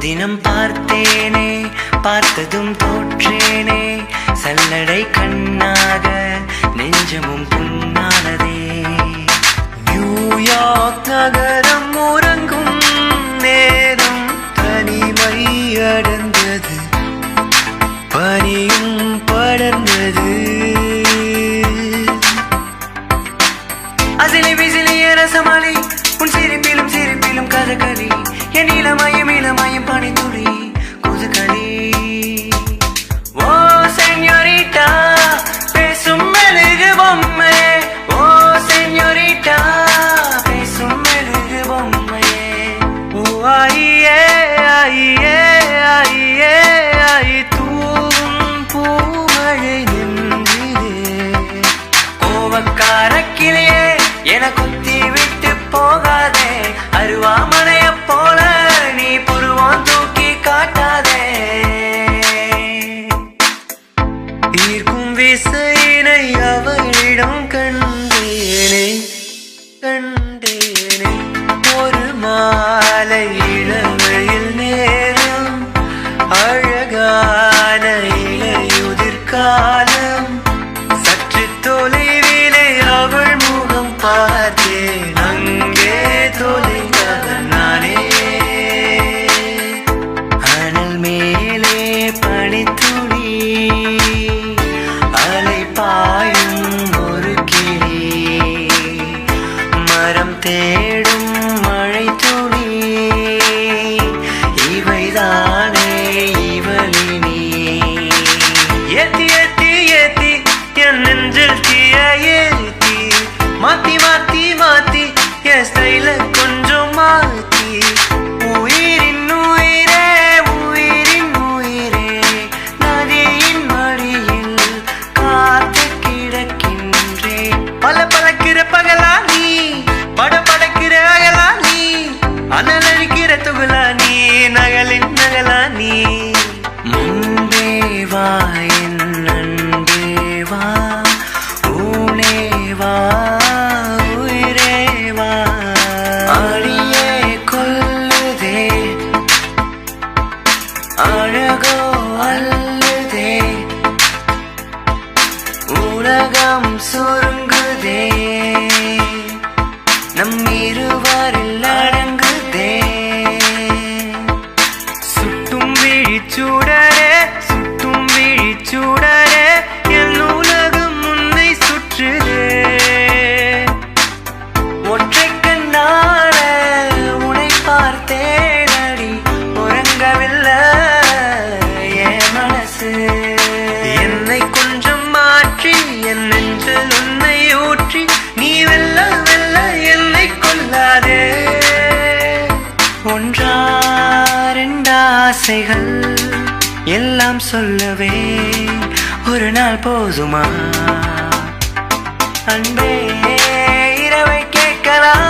தினம் பார்த்தேனே பார்த்ததும் தோற்றேனே சல்லடை கண்ணாக நெஞ்சமும் புண்ணானதே. நியூயார்க் நகரம் உறங்கும் நேரம் தனிமை அடர்ந்தது, பனியும் படர்ந்தது. அசிலி விசிலி ரசமாலி உன் சிரிப்பிலும் சிரிப்பிலும் கதகளி, என் இளமயம் இளமயம் பனித்துளி குதுகளி. ஓ சென்யோரிட்டா பேசும் மெழுகு பொம்மை, ஓ சென்யோரிட்டா பேசும் மெழுகு பொம்மை. ஓ ஆயியே ஆயியே ஆயியே ஆயி தூவும் பூமழை நின்றிலே. கோவக்கார கிளியே என குத்தி விட்டு போகாதே, அருவாமனைய போல நீ புருவம் தூக்கி காட்டாதே. ஈர்க்கும் விசையினை அவளிடம் கண்டேனே கண்டேனே. ஒரு மாலை இளமையில் நேரம், அழகான இளையுதிர்காலம். சற்று தொலைவிலே அவள் முகம் பார்த்தேன், அங்கே தொலைந்தவன் நானே. அனல் மேலே பனித்துளி, அலை பாயும் ஒரு கிளி. மரம் தேடும் மழை துளி, இவைதானே இவளினி. ஏத்தி ஏத்தி ஏத்தி என் நெஞ்சில் தீய ஏத்தி, மாத்தி மாத்தி மாத்தி என் ஸ்டைல கொஞ்சம் மாத்தி. உயிரின் உயிரே உயிரின் உயிரே, நதியின் மடியில் காத்து கிடக்கின்றேன். பல பழக்கிற பகலா நீ, பட படக்கிற அகலா நீ, அனலழிக்கிற துகுலா நீ, நகலின் நகலா நீ. முன்பே வா என் அன்பே வா, ஊனே வா உயிரே வா. அடியே கொல்லுதே அழகோ அல்லுதே, உலகம் சுருங்குதே, நம் இருவரில் அடங்குதே. சுட்டும் விழிச்சூடரே சுட்டும் விழிச்சூடரே, என் உலகம் உன்னை சுற்றுதே. ஒற்றை கண்ணால உன்னை பார்த்தேனடி, உறங்கவில்லை என் மனசு. என்னை கொஞ்சம் மாற்றி என் நெஞ்சில் உன்னை ஊற்றி, நீ வெல்ல வெல்ல என்னை கொல்லாதே. ஒன்றா ரெண்டாசைகள் எல்லாம் சொல்லவே ஒரு நாள் போதுமா? அன்பே இரவை கேட்கலாம்